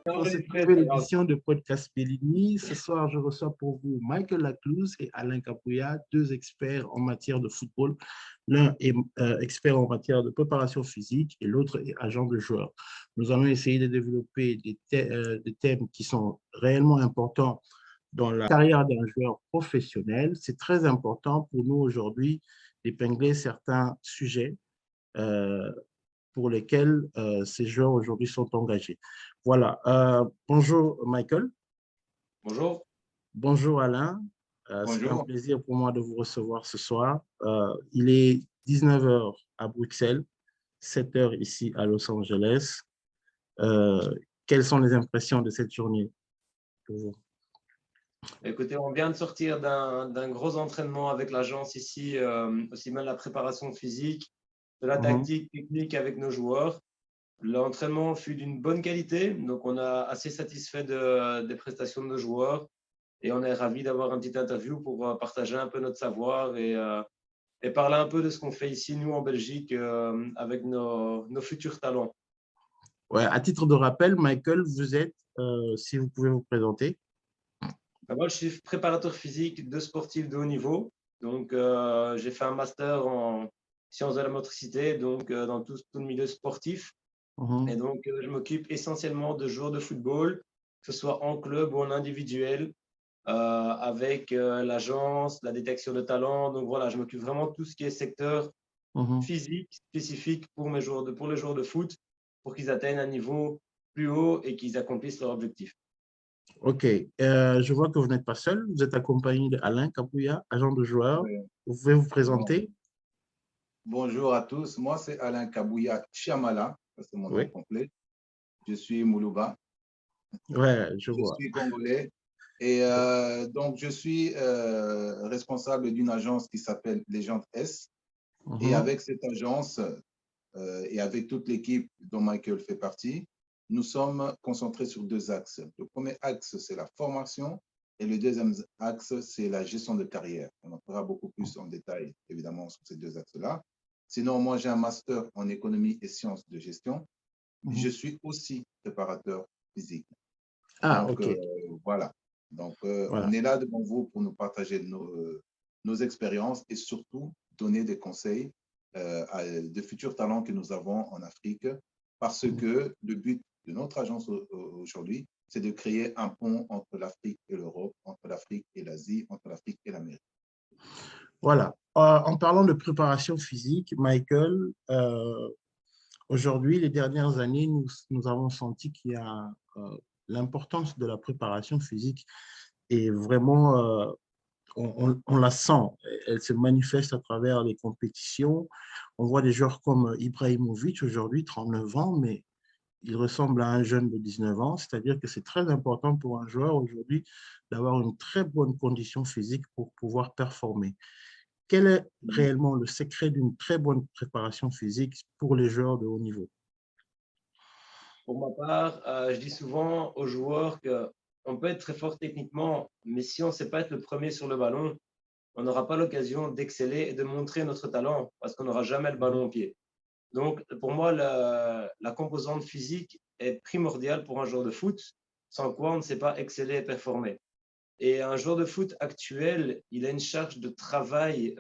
Pour cette nouvelle édition de Podcast Bellini, ce soir, je reçois pour vous Michael Laclouse et Alain Kabouya, deux experts en matière de football. L'un est expert en matière de préparation physique et l'autre est agent de joueur. Nous allons essayer de développer des thèmes qui sont réellement importants dans la carrière d'un joueur professionnel. C'est très important pour nous aujourd'hui d'épingler certains sujets pour lesquels ces joueurs aujourd'hui sont engagés. Voilà. Bonjour Michael. Bonjour. Bonjour Alain. C'est un plaisir pour moi de vous recevoir ce soir. Il est 19 h à Bruxelles, 7 h ici à Los Angeles. Quelles sont les impressions de cette journée pour vous? Écoutez, on vient de sortir d'un gros entraînement avec l'agence ici, aussi bien la préparation physique, de la tactique technique avec nos joueurs. L'entraînement fut d'une bonne qualité, donc on est assez satisfait des prestations de nos joueurs et on est ravis d'avoir une petite interview pour partager un peu notre savoir et parler un peu de ce qu'on fait ici, nous, en Belgique, avec nos futurs talents. Ouais, à titre de rappel, Michael, vous êtes, si vous pouvez vous présenter. Moi, je suis préparateur physique de sportifs de haut niveau. Donc, j'ai fait un master en sciences de la motricité, donc dans tout le milieu sportif. Et donc, je m'occupe essentiellement de joueurs de football, que ce soit en club ou en individuel, avec l'agence, la détection de talent. Donc, voilà, je m'occupe vraiment de tout ce qui est secteur physique spécifique pour les joueurs de foot, pour qu'ils atteignent un niveau plus haut et qu'ils accomplissent leur objectif. OK. Je vois que vous n'êtes pas seul. Vous êtes accompagné d'Alain Kabouya, agent de joueur. Oui. Vous pouvez vous présenter? Bonjour à tous. Moi, c'est Alain Kabouya Chiamala. C'est mon nom complet. Je suis Moulouba. Ouais, je vois. Je suis congolais. Et donc, je suis responsable d'une agence qui s'appelle Légende S. Et avec cette agence et avec toute l'équipe dont Michael fait partie, nous sommes concentrés sur deux axes. Le premier axe, c'est la formation et le deuxième axe, c'est la gestion de carrière. On en fera beaucoup plus en détail, évidemment, sur ces deux axes-là. Sinon, moi, j'ai un master en économie et sciences de gestion. Je suis aussi préparateur physique. Ah, donc, OK. Voilà. Donc, Voilà. On est là devant vous pour nous partager nos expériences et surtout donner des conseils à de futurs talents que nous avons en Afrique, parce que le but de notre agence aujourd'hui, c'est de créer un pont entre l'Afrique et l'Europe, entre l'Afrique et l'Asie, entre l'Afrique et l'Amérique. Voilà. En parlant de préparation physique, Michael, aujourd'hui, les dernières années, nous avons senti qu'il y a l'importance de la préparation physique et vraiment, on la sent. Elle se manifeste à travers les compétitions. On voit des joueurs comme Ibrahimovic aujourd'hui, 39 ans, mais il ressemble à un jeune de 19 ans. C'est-à-dire que c'est très important pour un joueur aujourd'hui d'avoir une très bonne condition physique pour pouvoir performer. Quel est réellement le secret d'une très bonne préparation physique pour les joueurs de haut niveau? Pour ma part, je dis souvent aux joueurs qu'on peut être très fort techniquement, mais si on ne sait pas être le premier sur le ballon, on n'aura pas l'occasion d'exceller et de montrer notre talent parce qu'on n'aura jamais le ballon au pied. Donc, pour moi, la composante physique est primordiale pour un joueur de foot, sans quoi on ne sait pas exceller et performer. Et un joueur de foot actuel, il a une charge de travail,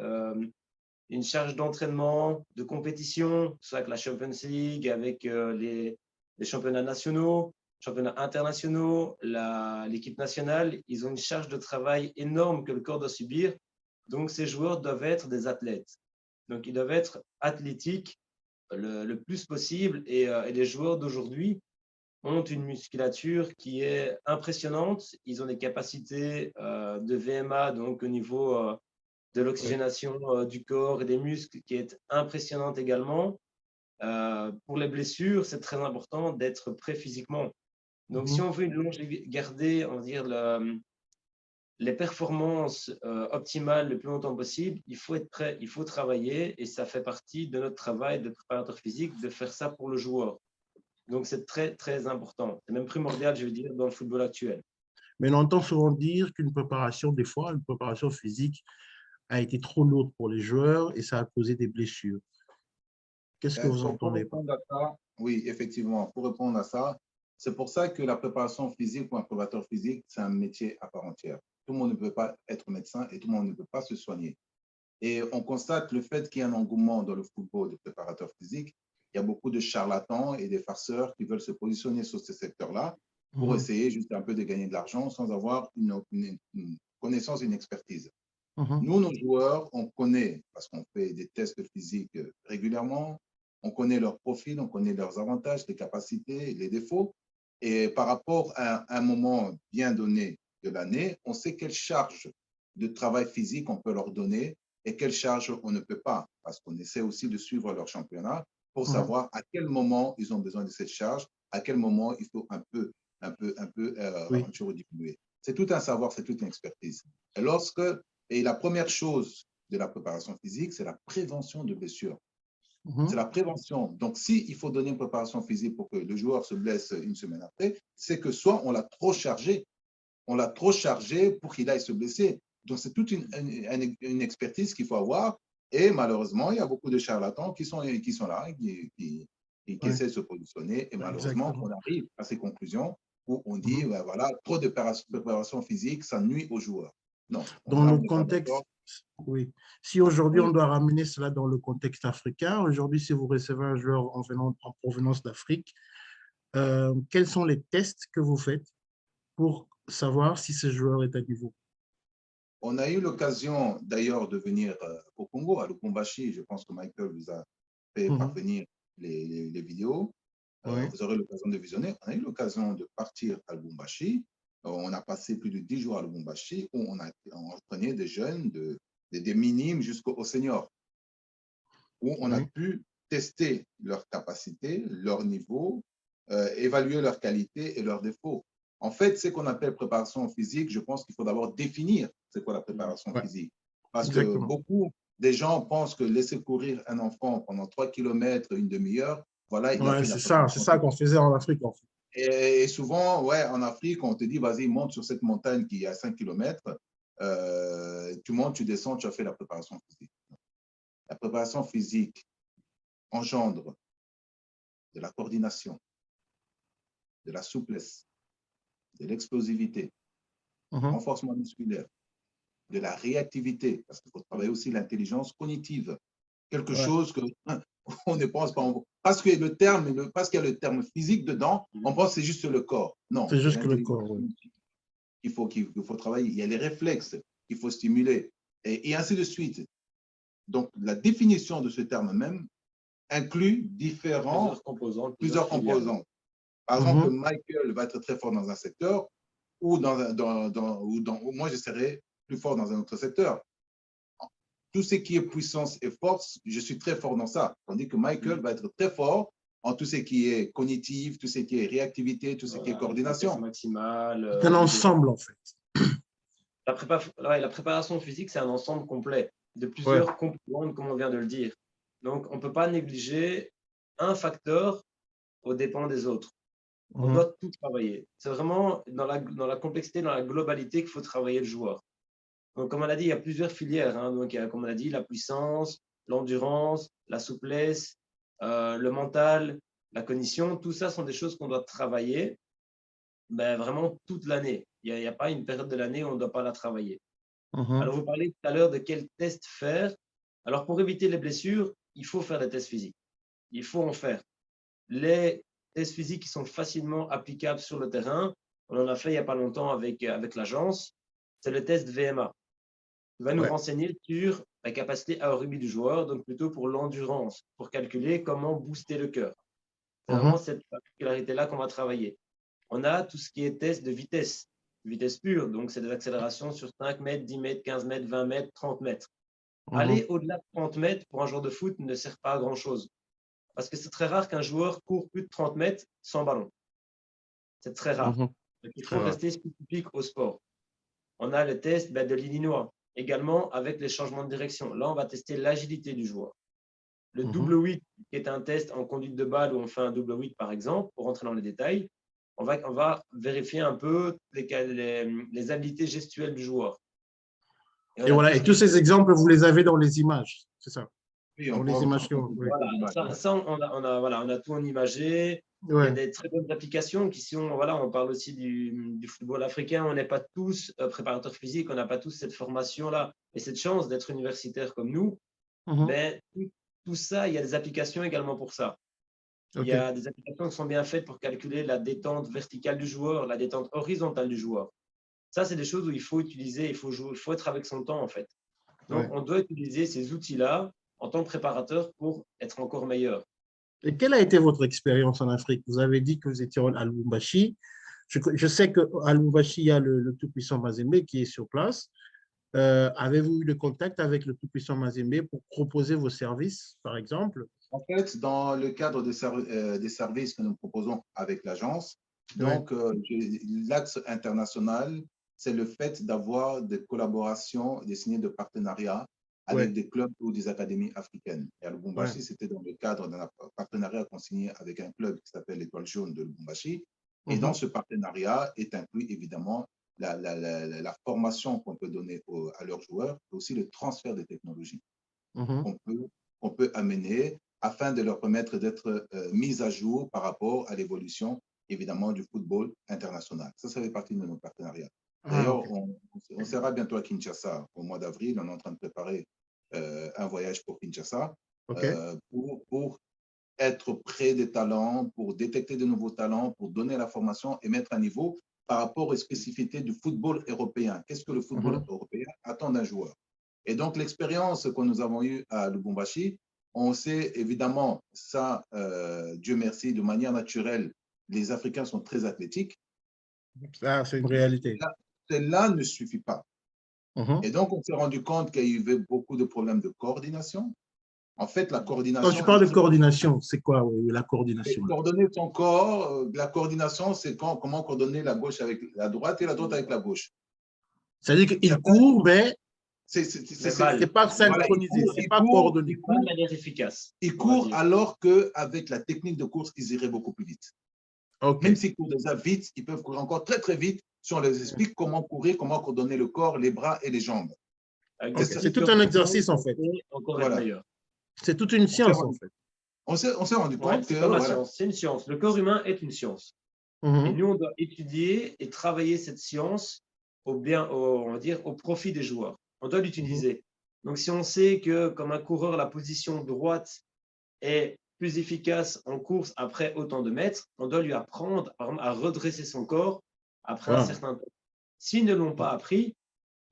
une charge d'entraînement, de compétition, soit avec la Champions League, avec les championnats nationaux, championnats internationaux, l'équipe nationale, ils ont une charge de travail énorme que le corps doit subir. Donc, ces joueurs doivent être des athlètes. Donc, ils doivent être athlétiques le plus possible. Et les joueurs d'aujourd'hui ont une musculature qui est impressionnante. Ils ont des capacités de VMA, donc au niveau de l'oxygénation du corps et des muscles, qui est impressionnante également. Pour les blessures, c'est très important d'être prêt physiquement. Donc, si on veut garder, on va dire, les performances optimales le plus longtemps possible, il faut être prêt, il faut travailler, et ça fait partie de notre travail de préparateur physique de faire ça pour le joueur. Donc, c'est très, très important. C'est même primordial, je veux dire, dans le football actuel. Mais on entend souvent dire qu'une préparation, des fois, une préparation physique a été trop lourde pour les joueurs et ça a causé des blessures. Qu'est-ce que vous entendez par ça? Oui, effectivement, pour répondre à ça, c'est pour ça que la préparation physique ou un préparateur physique, c'est un métier à part entière. Tout le monde ne peut pas être médecin et tout le monde ne peut pas se soigner. Et on constate le fait qu'il y a un engouement dans le football de préparateurs physiques. Il y a beaucoup de charlatans et des farceurs qui veulent se positionner sur ces secteurs-là pour essayer juste un peu de gagner de l'argent sans avoir une connaissance, une expertise. Nous, nos joueurs, on connaît, parce qu'on fait des tests physiques régulièrement, on connaît leur profil, on connaît leurs avantages, les capacités, les défauts. Et par rapport à un moment bien donné de l'année, on sait quelle charge de travail physique on peut leur donner et quelle charge on ne peut pas, parce qu'on essaie aussi de suivre leur championnat pour savoir à quel moment ils ont besoin de cette charge, à quel moment il faut un peu diminuer. C'est tout un savoir, c'est toute une expertise. Et la première chose de la préparation physique, c'est la prévention de blessures. C'est la prévention. Donc, s'il faut donner une préparation physique pour que le joueur se blesse une semaine après, c'est que soit on l'a trop chargé pour qu'il aille se blesser. Donc, c'est toute une expertise qu'il faut avoir. Et malheureusement, il y a beaucoup de charlatans qui sont là, qui essaient de se positionner. Et malheureusement, on arrive à ces conclusions où on dit, voilà, trop de préparation physique, ça nuit aux joueurs. Non. Dans le contexte, oui. Si aujourd'hui on doit ramener cela dans le contexte africain, aujourd'hui, si vous recevez un joueur en provenance d'Afrique, quels sont les tests que vous faites pour savoir si ce joueur est à niveau? On a eu l'occasion d'ailleurs de venir au Congo, à Lubumbashi. Je pense que Michael vous a fait parvenir les vidéos. Vous aurez l'occasion de visionner. On a eu l'occasion de partir à Lubumbashi. On a passé plus de 10 jours à Lubumbashi où on entraînait des jeunes, des minimes jusqu'aux seniors, où on a pu tester leurs capacités, leur niveau, évaluer leurs qualités et leurs défauts. En fait, ce qu'on appelle préparation physique, je pense qu'il faut d'abord définir c'est quoi la préparation physique. Parce que beaucoup des gens pensent que laisser courir un enfant pendant 3 km, une demi-heure, voilà, il a fait la préparation. C'est ça qu'on faisait en Afrique, en fait. Et souvent, en Afrique, on te dit, vas-y, monte sur cette montagne qui est à 5 km, tu montes, tu descends, tu as fait la préparation physique. La préparation physique engendre de la coordination, de la souplesse, de l'explosivité, renforcement musculaire, de la réactivité, parce qu'il faut travailler aussi l'intelligence cognitive. Quelque chose qu'on ne pense pas. Parce qu'il y a le terme physique dedans, on pense que c'est juste le corps. Non. C'est juste que le corps, qu'il faut travailler. Il y a les réflexes qu'il faut stimuler, et ainsi de suite. Donc, la définition de ce terme même inclut plusieurs composantes. Par exemple, Michael va être très fort dans un secteur, ou moi, je serai plus fort dans un autre secteur. Tout ce qui est puissance et force, je suis très fort dans ça. Tandis que Michael va être très fort en tout ce qui est cognitif, tout ce qui est réactivité, tout ce qui est coordination. Maximale. C'est un ensemble, en fait. La préparation physique, c'est un ensemble complet de plusieurs composantes, comme on vient de le dire. Donc, on ne peut pas négliger un facteur aux dépens des autres. On doit tout travailler. C'est vraiment dans la complexité, dans la globalité qu'il faut travailler le joueur. Donc, comme on l'a dit, il y a plusieurs filières. Donc, il y a, comme on l'a dit, la puissance, l'endurance, la souplesse, le mental, la cognition. Tout ça sont des choses qu'on doit travailler vraiment toute l'année. Il n'y a pas une période de l'année où on ne doit pas la travailler. Alors, vous parlez tout à l'heure de quel test faire. Alors, pour éviter les blessures, il faut faire des tests physiques. Il faut en faire. Les tests physiques qui sont facilement applicables sur le terrain. On en a fait il n'y a pas longtemps avec l'agence. C'est le test VMA. Il va nous renseigner sur la capacité aérobie du joueur, donc plutôt pour l'endurance, pour calculer comment booster le cœur. C'est vraiment cette particularité-là qu'on va travailler. On a tout ce qui est test de vitesse pure, donc c'est des accélérations sur 5 mètres, 10 mètres, 15 mètres, 20 mètres, 30 mètres. Aller au-delà de 30 mètres pour un joueur de foot ne sert pas à grand-chose. Parce que c'est très rare qu'un joueur court plus de 30 mètres sans ballon. C'est très rare. Donc, il faut rester spécifique au sport. On a le test de l'Illinois, également avec les changements de direction. Là, on va tester l'agilité du joueur. Le double 8, qui est un test en conduite de balle où on fait un double 8 par exemple, pour rentrer dans les détails, on va vérifier un peu les habiletés gestuelles du joueur. Et voilà, et tous ces exemples, vous les avez dans les images, c'est ça? Oui, dans les images. Voilà, ça on a tout en imagé. Il y a des très bonnes applications qui sont, voilà, on parle aussi du football africain. On n'est pas tous préparateurs physiques, on n'a pas tous cette formation-là et cette chance d'être universitaires comme nous. Mais tout ça, il y a des applications également pour ça. Il y a des applications qui sont bien faites pour calculer la détente verticale du joueur, la détente horizontale du joueur. Ça, c'est des choses où il faut utiliser, il faut être avec son temps, en fait. Donc, on doit utiliser ces outils-là en tant que préparateur pour être encore meilleur. Et quelle a été votre expérience en Afrique? Vous avez dit que vous étiez à Lubumbashi. Je sais qu'à Lubumbashi, il y a le tout-puissant Mazembe qui est sur place. Avez-vous eu le contact avec le tout-puissant Mazembe pour proposer vos services, par exemple? En fait, dans le cadre des services que nous proposons avec l'agence, donc l'axe international, c'est le fait d'avoir des collaborations, des signés de partenariat avec des clubs ou des académies africaines. Et à Lubumbashi, c'était dans le cadre d'un partenariat qu'on signait avec un club qui s'appelle l'Étoile jaune de Lubumbashi. Et dans ce partenariat est inclus évidemment la formation qu'on peut donner à leurs joueurs, et aussi le transfert des technologies qu'on peut amener afin de leur permettre d'être mis à jour par rapport à l'évolution, évidemment, du football international. Ça fait partie de nos partenariats. D'ailleurs, on sera bientôt à Kinshasa au mois d'avril. On est en train de préparer un voyage pour Kinshasa pour être près des talents, pour détecter de nouveaux talents, pour donner la formation et mettre à niveau par rapport aux spécificités du football européen. Qu'est-ce que le football européen attend d'un joueur? Et donc, l'expérience que nous avons eue à Lubumbashi, on sait évidemment, ça, Dieu merci, de manière naturelle, les Africains sont très athlétiques. Ça, c'est une réalité. Cela ne suffit pas. Et donc, on s'est rendu compte qu'il y avait beaucoup de problèmes de coordination. En fait, la coordination… Quand tu parles de coordination, c'est quoi la coordination? Coordonner son corps, la coordination, c'est comment coordonner la gauche avec la droite et la droite avec la gauche. C'est-à-dire qu'il court, mais c'est pas synchronisé, c'est pas coordonné. Il court de manière efficace. Il court alors qu'avec la technique de course, ils iraient beaucoup plus vite. Même s'ils courent déjà vite, ils peuvent courir encore très, très vite si on les explique comment courir, comment coordonner le corps, les bras et les jambes. C'est tout un exercice, en fait. C'est toute une science, en fait. On s'est rendu compte que… C'est une science. Le corps humain est une science. Et nous, on doit étudier et travailler cette science on va dire, au profit des joueurs. On doit l'utiliser. Donc, si on sait que, comme un coureur, la position droite est plus efficace en course après autant de mètres, on doit lui apprendre à redresser son corps après un certain temps. S'ils ne l'ont pas appris,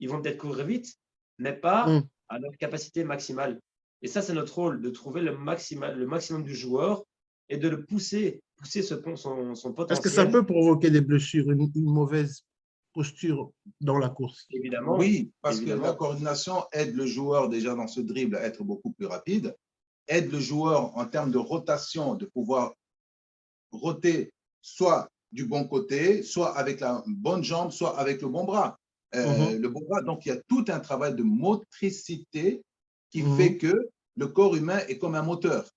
ils vont peut-être courir vite, mais pas à leur capacité maximale. Et ça, c'est notre rôle, de trouver le maximum du joueur et de le pousser son potentiel. Est-ce que ça peut provoquer des blessures, une mauvaise posture dans la course? Évidemment. Oui, parce que la coordination aide le joueur déjà dans ce dribble à être beaucoup plus rapide, aide le joueur en termes de rotation, de pouvoir roter soit du bon côté, soit avec la bonne jambe, soit avec le bon bras. Donc, il y a tout un travail de motricité qui fait que le corps humain est comme un moteur.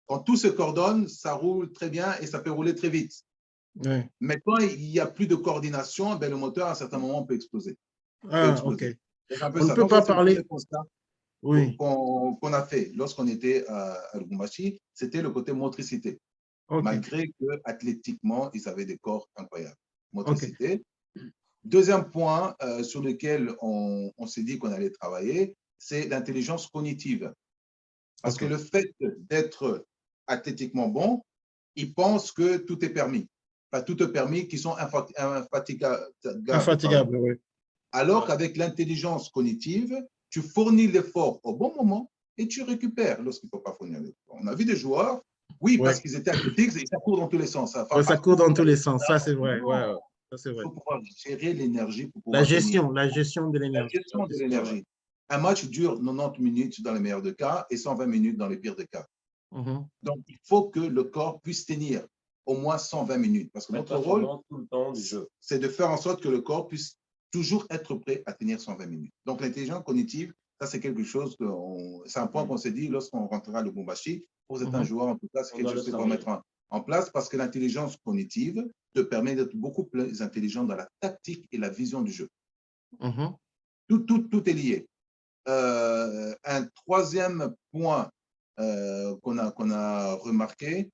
Quand tout se coordonne, ça roule très bien et ça peut rouler très vite. Mais quand il n'y a plus de coordination, le moteur, à un certain moment, peut exploser. On ne peut Donc, pas parler… qu'on a fait lorsqu'on était à Lubumbashi, c'était le côté motricité. Malgré que athlétiquement, ils avaient des corps incroyables. Motricité. Deuxième point sur lequel on s'est dit qu'on allait travailler, c'est l'intelligence cognitive. Parce que le fait d'être athlétiquement bon ils pensent que tout est permis. Enfin, tout est permis, qu'ils sont infatigables. Infatigable, oui. Alors qu'avec l'intelligence cognitive, tu fournis l'effort au bon moment et tu récupères lorsqu'il ne faut pas fournir l'effort. On a vu des joueurs, oui, parce qu'ils étaient athlétiques, et ça court dans tous les sens. Enfin, ça court dans tous les sens, ça c'est vrai. Ouais, ça, c'est vrai. Il faut pouvoir gérer l'énergie pour La pouvoir gestion de La l'énergie. gestion de l'énergie. Un match dure 90 minutes dans les meilleurs des cas et 120 minutes dans les pires des cas. Donc, il faut que le corps puisse tenir au moins 120 minutes. Parce que notre rôle, c'est de faire en sorte que le corps puisse toujours être prêt à tenir 120 minutes. Donc, l'intelligence cognitive, ça, c'est quelque chose, c'est un point qu'on s'est dit lorsqu'on rentrera à Lubumbashi. Pour certains joueurs, en tout cas, c'est quelque chose qu'il faut mettre en place parce que l'intelligence cognitive te permet d'être beaucoup plus intelligent dans la tactique et la vision du jeu. Tout est lié. Un troisième point qu'on a remarqué,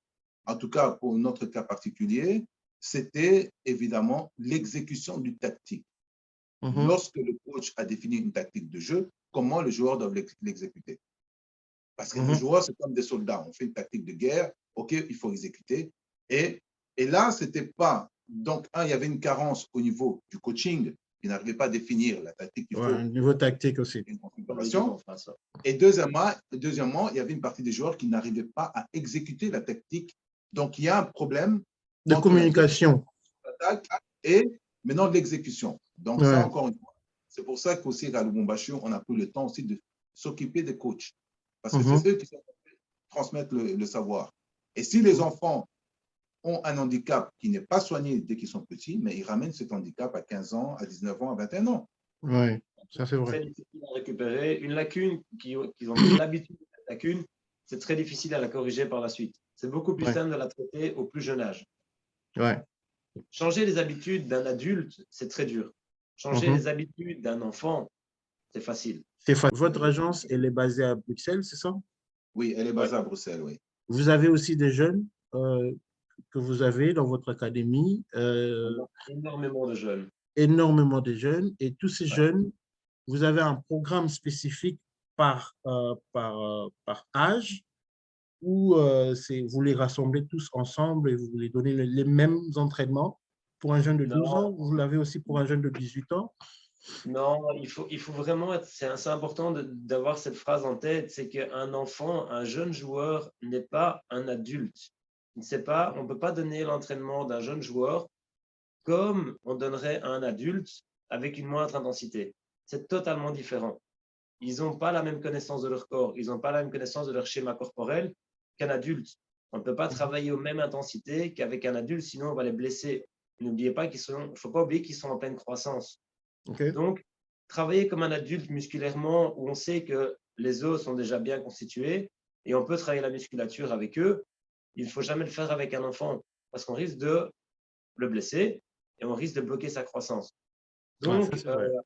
en tout cas pour notre cas particulier, c'était évidemment l'exécution du tactique. Lorsque le coach a défini une tactique de jeu, comment le joueur doit l'exécuter. Parce que les joueurs, c'est comme des soldats. On fait une tactique de guerre, OK, il faut exécuter. Et là, c'était pas… Donc, il y avait une carence au niveau du coaching qui n'arrivait pas à définir la tactique qu'il faut. Un niveau tactique aussi. Et deuxièmement, il y avait une partie des joueurs qui n'arrivaient pas à exécuter la tactique. Donc, il y a un problème de communication et maintenant l'exécution. Donc, ça, encore une fois, c'est pour ça qu'aussi à Lubumbashi, on a pris le temps aussi de s'occuper des coachs. Parce que c'est eux qui transmettent le savoir. Et si les enfants ont un handicap qui n'est pas soigné dès qu'ils sont petits, mais ils ramènent cet handicap à 15 ans, à 19 ans, à 21 ans. Oui, ça c'est vrai. C'est très difficile à récupérer. Une lacune, qu'ils ont l'habitude de cette lacune, c'est très difficile à la corriger par la suite. C'est beaucoup plus simple de la traiter au plus jeune âge. Changer les habitudes d'un adulte, c'est très dur. Changer les habitudes d'un enfant, c'est facile. Votre agence, elle est basée à Bruxelles, c'est ça? Oui, elle est basée à Bruxelles, oui. Vous avez aussi des jeunes que vous avez dans votre académie. Énormément de jeunes. Énormément de jeunes. Et tous ces jeunes, vous avez un programme spécifique par âge ou vous les rassemblez tous ensemble et vous les donnez les mêmes entraînements? Pour un jeune de 12 ans, vous l'avez aussi pour un jeune de 18 ans? Non, il faut vraiment être, c'est important d'avoir cette phrase en tête, c'est qu'un enfant, un jeune joueur n'est pas un adulte. On ne peut pas donner l'entraînement d'un jeune joueur comme on donnerait à un adulte avec une moindre intensité. C'est totalement différent. Ils n'ont pas la même connaissance de leur corps, ils n'ont pas la même connaissance de leur schéma corporel qu'un adulte. On ne peut pas travailler aux mêmes intensités qu'avec un adulte, sinon on va les blesser. N'oubliez pas il ne faut pas oublier qu'ils sont en pleine croissance. Donc, travailler comme un adulte musculairement, où on sait que les os sont déjà bien constitués et on peut travailler la musculature avec eux, il ne faut jamais le faire avec un enfant parce qu'on risque de le blesser et on risque de bloquer sa croissance. Donc,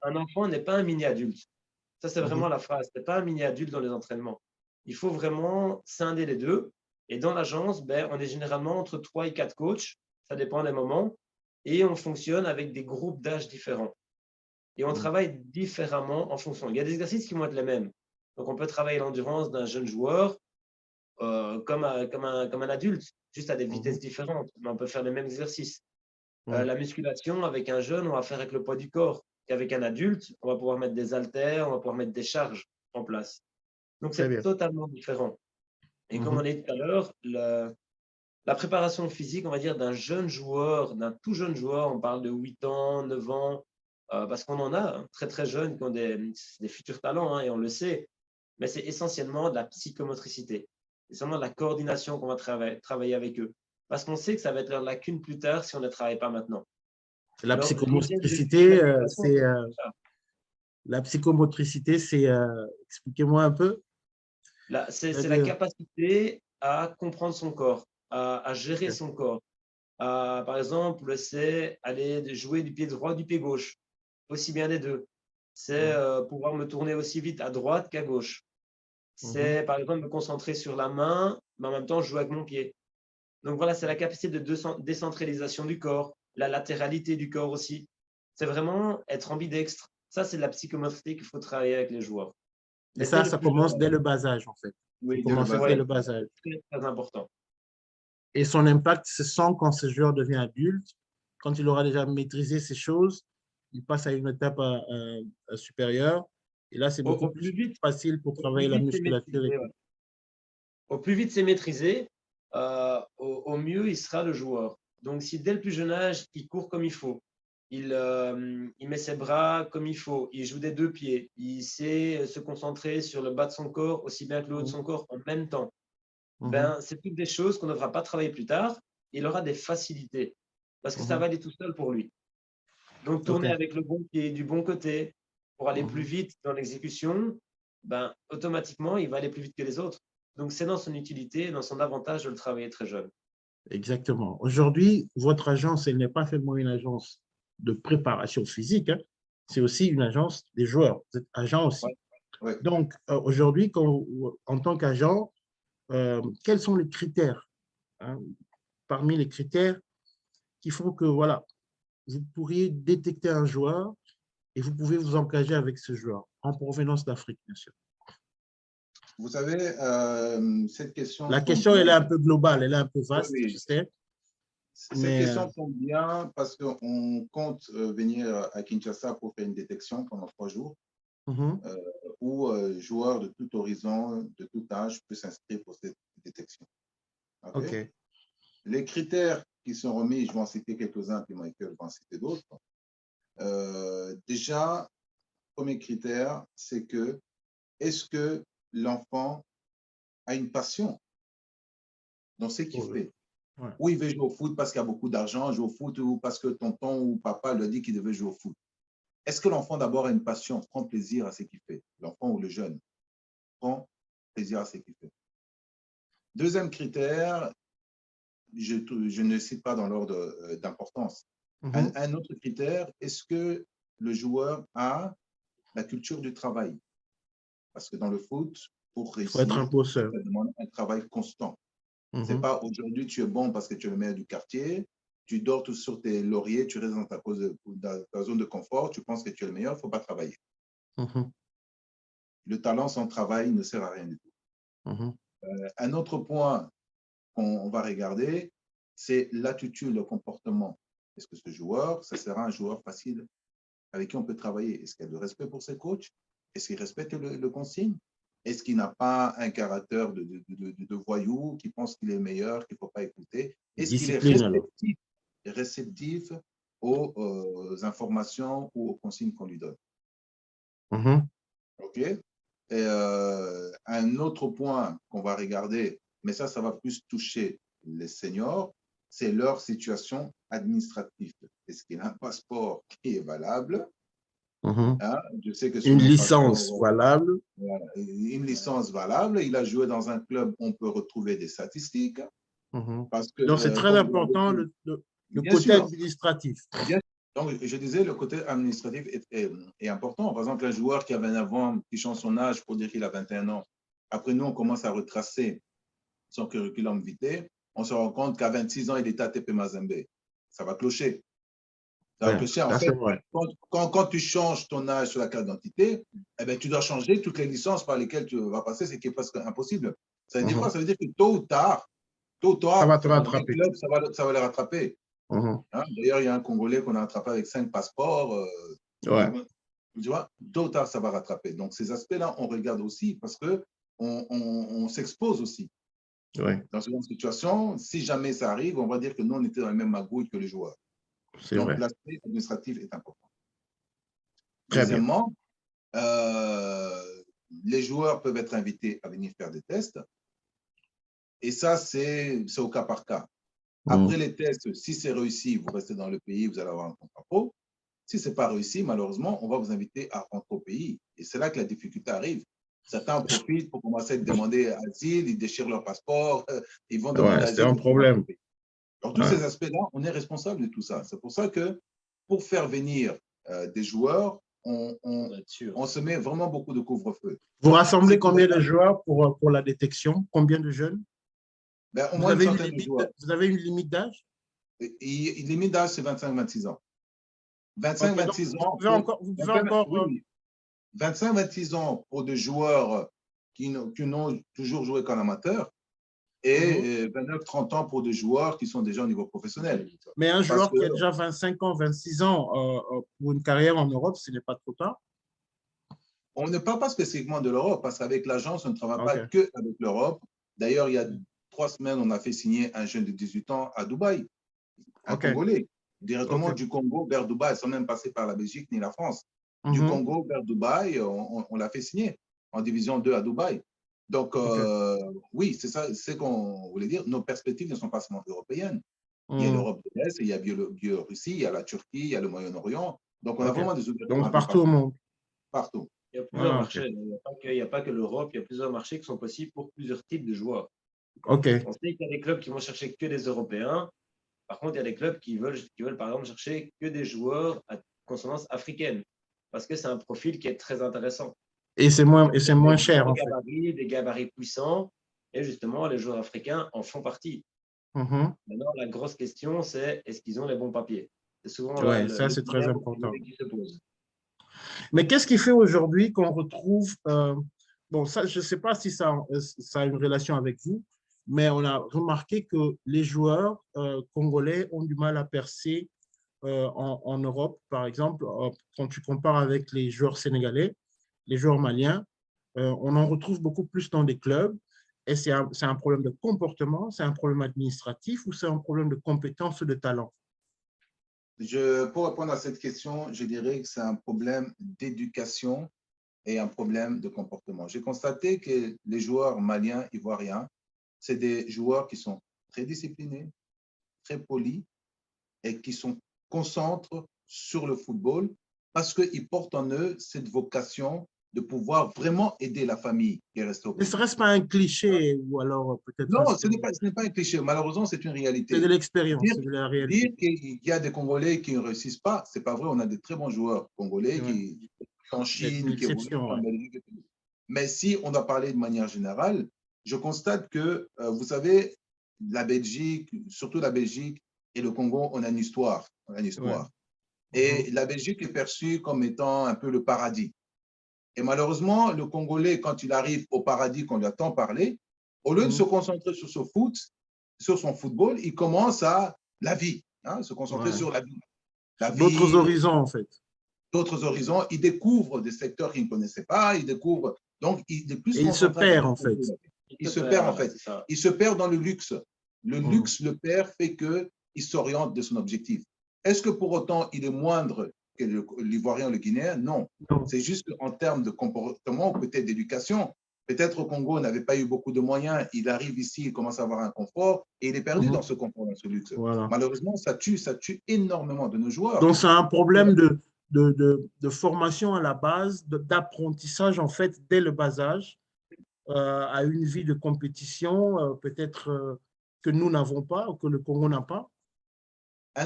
un enfant n'est pas un mini-adulte. Ça, c'est vraiment la phrase. Ce n'est pas un mini-adulte dans les entraînements. Il faut vraiment scinder les deux. Et dans l'agence, on est généralement entre 3 et 4 coachs. Ça dépend des moments. Et on fonctionne avec des groupes d'âge différents. Et on travaille différemment en fonction. Il y a des exercices qui vont être les mêmes. Donc, on peut travailler l'endurance d'un jeune joueur comme un adulte, juste à des vitesses différentes. Mais on peut faire les mêmes exercices. La musculation, avec un jeune, on va faire avec le poids du corps. Et avec un adulte, on va pouvoir mettre des haltères, on va pouvoir mettre des charges en place. Donc, c'est totalement différent. Et comme on a dit tout à l'heure, la préparation physique, on va dire, d'un jeune joueur, d'un tout jeune joueur, on parle de 8 ans, 9 ans, parce qu'on en a très, très jeunes qui ont des futurs talents, et on le sait, mais c'est essentiellement de la psychomotricité. C'est seulement de la coordination qu'on va travailler avec eux. Parce qu'on sait que ça va être leur lacune plus tard si on ne travaille pas maintenant. La psychomotricité, expliquez-moi un peu. C'est la capacité à comprendre son corps, à gérer son corps. Par exemple, c'est aller jouer du pied droit, du pied gauche, aussi bien des deux. C'est pouvoir me tourner aussi vite à droite qu'à gauche. C'est, par exemple, me concentrer sur la main, mais en même temps, jouer avec mon pied. Donc voilà, c'est la capacité de décentralisation du corps, la latéralité du corps aussi. C'est vraiment être ambidextre. Ça, c'est de la psychomotricité qu'il faut travailler avec les joueurs. Et ça commence dès le bas âge, en fait. Oui, dès le bas âge. C'est très important. Et son impact se sent quand ce joueur devient adulte, quand il aura déjà maîtrisé ces choses, il passe à une étape supérieure. Et là, c'est beaucoup plus facile pour travailler la musculature. Au plus vite c'est maîtrisé, au mieux il sera le joueur. Donc, si dès le plus jeune âge, il court comme il faut, il met ses bras comme il faut, il joue des deux pieds, il sait se concentrer sur le bas de son corps aussi bien que le haut de son corps en même temps, ben, c'est toutes des choses qu'on ne devra pas travailler plus tard. Il aura des facilités parce que ça va aller tout seul pour lui. Donc, tourner avec le bon pied du bon côté pour aller plus vite dans l'exécution, ben, automatiquement, il va aller plus vite que les autres. Donc, c'est dans son utilité, dans son avantage de le travailler très jeune. Exactement. Aujourd'hui, votre agence, elle n'est pas seulement une agence de préparation physique, hein, c'est aussi une agence des joueurs. Vous êtes agent aussi. Ouais. Donc, aujourd'hui, en tant qu'agent, quels sont les critères, hein, parmi les critères qui font que, voilà, vous pourriez détecter un joueur et vous pouvez vous engager avec ce joueur en provenance d'Afrique, bien sûr. Vous savez, cette question… La question, elle est un peu globale, elle est un peu vaste, oui. je sais. Cette question tombe bien parce qu'on compte venir à Kinshasa pour faire une détection pendant 3 jours où joueurs de tout horizon, de tout âge peuvent s'inscrire pour cette détection. Okay? Les critères qui sont remis, je vais en citer quelques-uns, puis Michael va en citer d'autres. Déjà, premier critère, c'est que est-ce que l'enfant a une passion dans ce qu'il fait? Ouais. Ou il veut jouer au foot parce qu'il y a beaucoup d'argent, jouer au foot, ou parce que tonton ou papa lui a dit qu'il devait jouer au foot. Est-ce que l'enfant d'abord a une passion, prend plaisir à ce qu'il fait? L'enfant ou le jeune prend plaisir à ce qu'il fait. Deuxième critère, je ne cite pas dans l'ordre d'importance. Un autre critère, est-ce que le joueur a la culture du travail? Parce que dans le foot, pour réussir, ça demande un travail constant. Ce n'est pas aujourd'hui tu es bon parce que tu es le meilleur du quartier, tu dors tout sur tes lauriers, tu restes dans ta zone de confort, tu penses que tu es le meilleur, il ne faut pas travailler. Le talent sans travail ne sert à rien du tout. Un autre point qu'on va regarder, c'est l'attitude, le comportement. Est-ce que ce joueur, ça sera un joueur facile avec qui on peut travailler? Est-ce qu'il y a du respect pour ses coachs? Est-ce qu'il respecte le consigne? Est-ce qu'il n'a pas un caractère de voyou qui pense qu'il est meilleur, qu'il ne faut pas écouter? Est-ce qu'il est réceptif aux informations ou aux consignes qu'on lui donne? OK? Et un autre point qu'on va regarder, mais ça va plus toucher les seniors, c'est leur situation administrative. Est-ce qu'il a un passeport qui est valable? Je sais que une licence valable. Voilà, une licence valable. Il a joué dans un club, on peut retrouver des statistiques. Parce que, donc, c'est très important le côté administratif. Donc, je disais, le côté administratif est important. Par exemple, un joueur qui a 29 ans, qui change son âge pour dire qu'il a 21 ans. Après, nous, on commence à retracer son curriculum vitae. On se rend compte qu'à 26 ans, il était à TP Mazembe. Ça va clocher. Ça va clocher. En fait, quand tu changes ton âge sur la carte d'identité, eh bien, tu dois changer toutes les licences par lesquelles tu vas passer, ce qui est presque impossible. Ça veut dire quoi? Ça veut dire que tôt ou tard, ça va te rattraper. Ça va les rattraper. D'ailleurs, il y a un Congolais qu'on a attrapé avec 5 passeports. Tu vois, tôt ou tard, ça va rattraper. Donc, ces aspects-là, on regarde aussi parce qu'on s'expose aussi. Dans ce genre de situation, si jamais ça arrive, on va dire que nous, on était dans la même magouille que les joueurs. Donc, l'aspect administratif est important. Deuxièmement, les joueurs peuvent être invités à venir faire des tests. Et ça, c'est au cas par cas. Après les tests, si c'est réussi, vous restez dans le pays, vous allez avoir un contrat pro. Si ce n'est pas réussi, malheureusement, on va vous inviter à rentrer au pays. Et c'est là que la difficulté arrive. Certains en profitent pour commencer à demander asile, ils déchirent leur passeport, ils vont demander asile. C'est un problème. Dans tous ces aspects-là, on est responsable de tout ça. C'est pour ça que pour faire venir des joueurs, on se met vraiment beaucoup de couvre-feu. Vous rassemblez combien de joueurs pour la détection? Combien de jeunes? Ben, au moins une centaine de joueurs. Vous avez une limite d'âge? La limite d'âge, c'est 25-26 ans. 25-26 ans. Vous pouvez encore… 25-26 ans pour des joueurs qui n'ont toujours joué qu'en amateur et 29-30 ans pour des joueurs qui sont déjà au niveau professionnel. Mais un joueur qui a déjà 25 ans, 26 ans pour une carrière en Europe, ce n'est pas trop tard? On ne parle pas spécifiquement de l'Europe, parce qu'avec l'agence, on ne travaille pas que avec l'Europe. D'ailleurs, il y a 3 semaines, on a fait signer un jeune de 18 ans à Dubaï, un Congolais, directement du Congo vers Dubaï, sans même passer par la Belgique ni la France. Du Congo vers Dubaï, on l'a fait signer en division 2 à Dubaï. Donc, oui, c'est ça, c'est qu'on voulait dire. Nos perspectives ne sont pas seulement européennes. Il y a l'Europe de l'Est, il y a la Biélorussie, il y a la Turquie, il y a le Moyen-Orient. Donc, on a vraiment des ouvertures. Donc, partout au monde. Partout. Il y a plusieurs marchés. Il n'y a pas que l'Europe, il y a plusieurs marchés qui sont possibles pour plusieurs types de joueurs. On sait qu'il y a des clubs qui vont chercher que des Européens. Par contre, il y a des clubs qui veulent par exemple chercher que des joueurs à consonance africaine, parce que c'est un profil qui est très intéressant. Et c'est moins cher, en fait. Des gabarits puissants, et justement, les joueurs africains en font partie. Maintenant, la grosse question, c'est est-ce qu'ils ont les bons papiers? C'est souvent ça, c'est très important. qui se pose. Mais qu'est-ce qui fait aujourd'hui qu'on retrouve… bon, ça, je ne sais pas si ça a une relation avec vous, mais on a remarqué que les joueurs congolais ont du mal à percer en Europe, par exemple, quand tu compares avec les joueurs sénégalais, les joueurs maliens, on en retrouve beaucoup plus dans des clubs. Et c'est un problème de comportement, c'est un problème administratif ou c'est un problème de compétence ou de talent? Pour répondre à cette question, je dirais que c'est un problème d'éducation et un problème de comportement. J'ai constaté que les joueurs maliens, ivoiriens, c'est des joueurs qui sont très disciplinés, très polis et qui se concentrent sur le football parce qu'ils portent en eux cette vocation de pouvoir vraiment aider la famille qui est restée au pays. Mais ce ne reste pas un cliché ou alors peut-être… Non, ce n'est pas un cliché. Malheureusement, c'est une réalité. C'est de l'expérience, c'est de la réalité. Dire qu'il y a des Congolais qui ne réussissent pas, ce n'est pas vrai. On a de très bons joueurs congolais qui en Chine, qui évoluent en Belgique. Mais si on doit parler de manière générale, je constate que, vous savez, la Belgique, surtout la Belgique et le Congo, on a une histoire. On a une histoire. Et la Belgique est perçue comme étant un peu le paradis. Et malheureusement, le Congolais, quand il arrive au paradis qu'on lui a tant parlé, au lieu de se concentrer sur son football, il commence à la vie, se concentrer sur la vie. D'autres horizons, en fait. D'autres horizons. Il découvre des secteurs qu'il ne connaissait pas, il découvre… Donc, il est plus… Et il se perd, en fait. Il se perd, en fait. Il se perd dans le luxe. Le luxe le perd, fait qu'il s'oriente de son objectif. Est-ce que pour autant, il est moindre que l'Ivoirien ou le Guinéen? Non. C'est juste qu'en termes de comportement, peut-être d'éducation, peut-être au Congo, n'avait pas eu beaucoup de moyens. Il arrive ici, il commence à avoir un confort et il est perdu dans ce confort, dans ce luxe. Malheureusement, ça tue énormément de nos joueurs. Donc, c'est un problème de formation à la base, d'apprentissage, en fait, dès le bas âge, à une vie de compétition, peut-être que nous n'avons pas ou que le Congo n'a pas.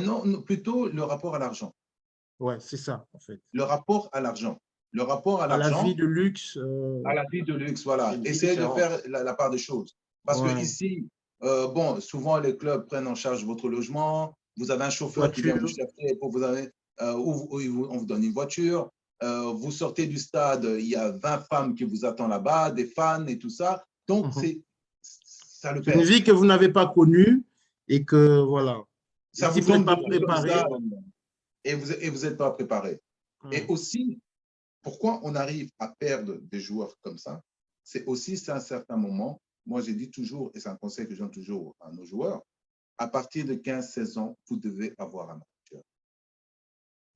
Non, plutôt le rapport à l'argent. Ouais, c'est ça, en fait. Le rapport à l'argent. Le rapport à l'argent. À la vie de luxe. À la vie de luxe, voilà. Essayez de faire la part des choses. Parce que ici, bon, souvent les clubs prennent en charge votre logement. Vous avez un chauffeur qui vient vous chercher pour vous avez, on vous donne une voiture. Vous sortez du stade, il y a 20 femmes qui vous attendent là-bas, des fans et tout ça. Donc, ça le perd. C'est une vie que vous n'avez pas connue et que, voilà. Ça vous tombe pas préparé. Et vous n'êtes pas préparé. Et aussi, pourquoi on arrive à perdre des joueurs comme ça? C'est aussi, c'est un certain moment. Moi, j'ai dit toujours, et c'est un conseil que je donne toujours à nos joueurs, à partir de 15-16 ans, vous devez avoir un manager.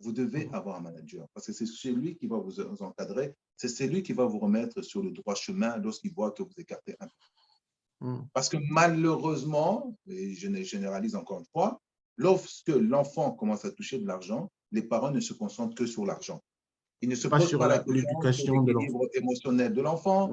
Vous devez avoir un manager parce que c'est celui qui va vous encadrer, c'est celui qui va vous remettre sur le droit chemin lorsqu'il voit que vous écartez un peu. Parce que malheureusement, et je généralise encore une fois, lorsque l'enfant commence à toucher de l'argent, les parents ne se concentrent que sur l'argent. Ils ne se posent pas la question de l'équilibre émotionnel de l'enfant.